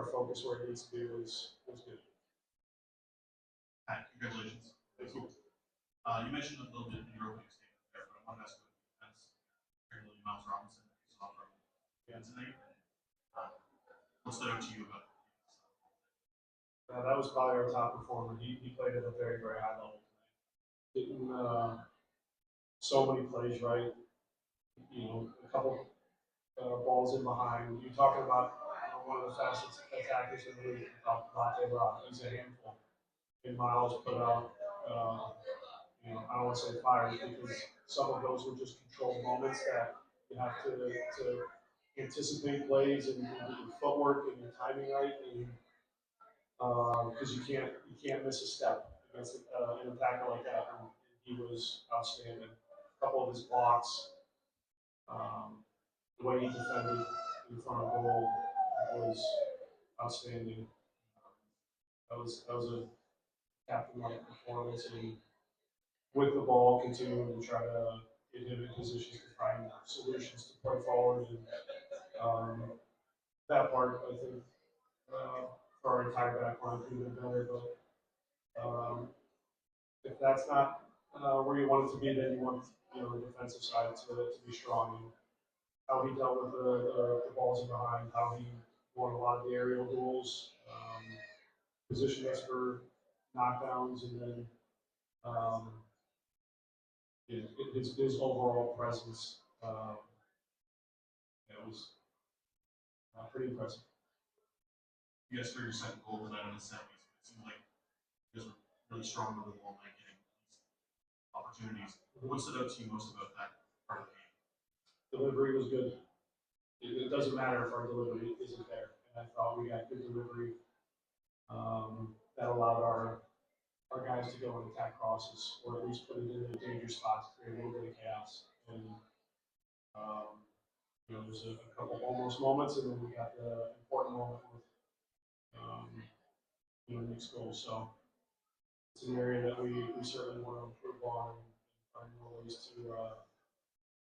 our focus where it needs to be was good. Pat, congratulations. Thank you. You mentioned a little bit in your opening statement there, but I wanted to ask about defense. Particularly Miles Robinson, who saw from CINCINNATI. What stood out to you about That was probably our top performer. He played at a very, very high level tonight. Getting so many plays right. A couple balls in behind. You're talking about one of the fastest attackers in the league. Ante He's a handful. And Miles put out, I don't want to say fires because some of those were just controlled moments that you have to anticipate plays and your footwork and your timing right, and because you can't miss a step against an attacker like that. And he was outstanding. A couple of his blocks, the way he defended in front of goal was outstanding. That was a captain-like performance, and with the ball, continuing to try to get him in positions to find solutions to play forward. And that part, I think, for our entire back line could have been better. But if that's not where you want it to be, then you want the defensive side to be strong. And how he dealt with the balls in behind, how he won a lot of the aerial duels, positioned us for knockdowns, and then his overall presence was pretty impressive. you guys scored your second goal tonight on the semis? It seemed like you guys were really strong over the whole night, getting these opportunities. What stood out to you most about that part of the game? Delivery was good. It doesn't matter if our delivery isn't there. And I thought we got good delivery that allowed our guys to go and attack crosses, or at least put it in a dangerous spot to create a little bit of chaos. And there's a couple almost moments, and then we got the important moment with Nick's goal. So it's an area that we certainly want to improve on and find more ways to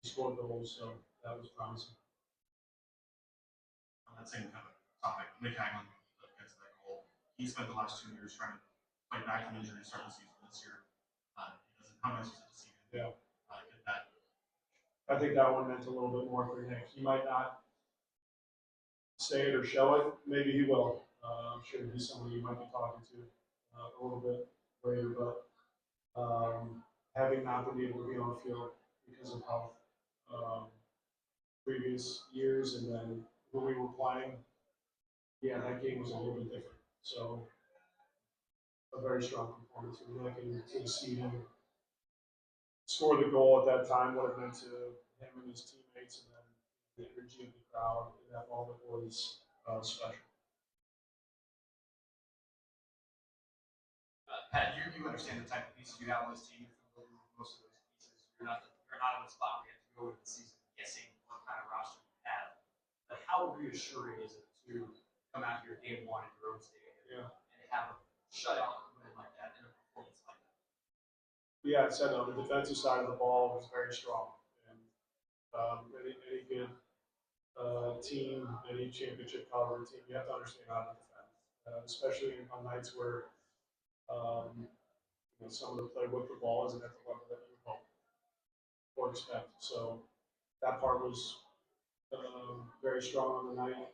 score goals. So that was promising. On that same kind of topic, Nick Hagland gets that goal. He spent the last 2 years trying to fight back from injury to start the season. This year, he doesn't come as to see him get that. I think that one meant a little bit more for Nick. He might not say it or show it. Maybe he will. I'm sure he's somebody you might be talking to a little bit later. But having not been able to be on the field because of health previous years, and then when we were playing, that game was a little bit different. So a very strong performance from Nick, and to see him score the goal at that time, what it meant to him and his teammates, and then the energy of the crowd in that moment was special. Pat, you understand the type of pieces you have on this team. Most of those pieces, you're not in a spot where you have to go into the season guessing what kind of roster you have. But how reassuring is it to come out here game one in your own stadium and have a shutout win like that and a performance like that? Yeah, I said on the defensive side of the ball was very strong, and any good team, any championship caliber team, you have to understand how to defend, especially on nights where some of the play with the ball isn't at the level that you hope or expect. So that part was very strong on the night.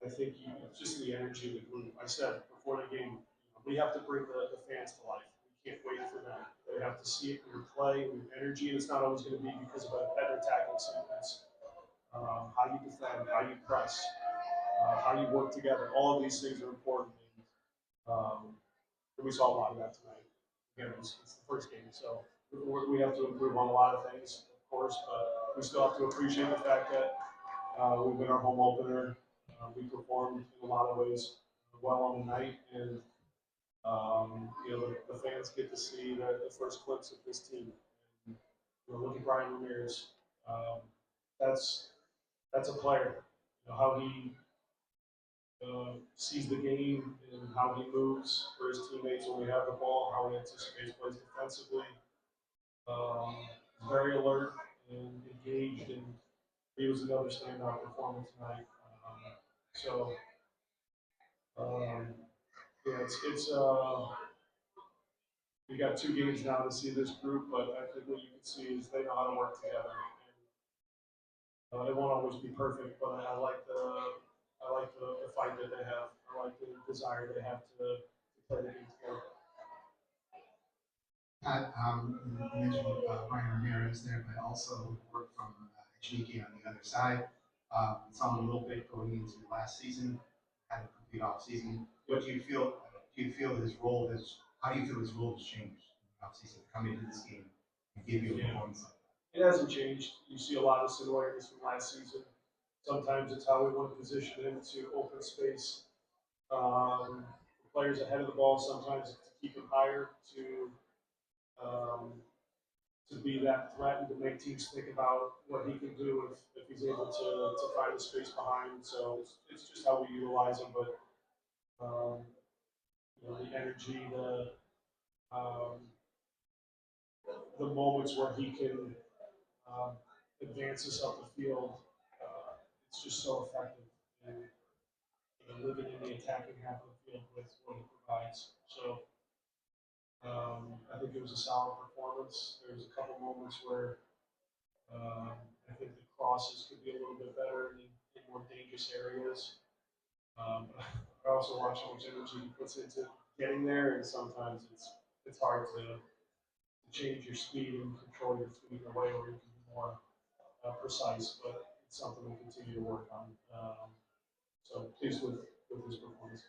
I think it's just the energy of the group. I said before the game, we have to bring the fans to life. We can't wait for them. They have to see it in your play, in your energy, and it's not always going to be because of a better tackling sequence. How you defend, how you press, how you work together. All of these things are important. And we saw a lot of that tonight. Again, it's the first game, so we have to improve on a lot of things, of course, but we still have to appreciate the fact that we've been our home opener. We performed in a lot of ways well on the night, and the fans get to see the first glimpse of this team. And, look at Brian Ramirez. That's a player. How he sees the game and how he moves for his teammates when we have the ball, how he anticipates plays defensively. Very alert and engaged, and he was another standout performance tonight. So, yeah, we got 2 games now to see this group, but I think what you can see is they know how to work together. And, it won't always be perfect, but I like the fight that they have. I like the desire they have to play the game together. Pat, you mentioned Brian Ramirez there, but also worked from Ejike on the other side. Saw him a little bit going into last season, had a complete off season. What do you feel? Do you feel his role has? How do you feel his role has changed in the off season to come into this game and give you a performance like that? It hasn't changed. You see a lot of similarities from last season. Sometimes it's how we want to position him to open space. Players ahead of the ball, sometimes to keep him higher, um, to be that threat and to make teams think about what he can do if he's able to find the space behind. So it's just how we utilize him. But the energy, um, the moments where he can advance us up the field, it's just so effective. And living in the attacking half of the field with what he provides. So I think it was a solid performance. There was a couple moments where I think the crosses could be a little bit better in more dangerous areas. I also watch how much energy he puts into getting there, and sometimes it's hard to change your speed and control your feet in a way where you can be more precise. But it's something we continue to work on. So pleased with his performance.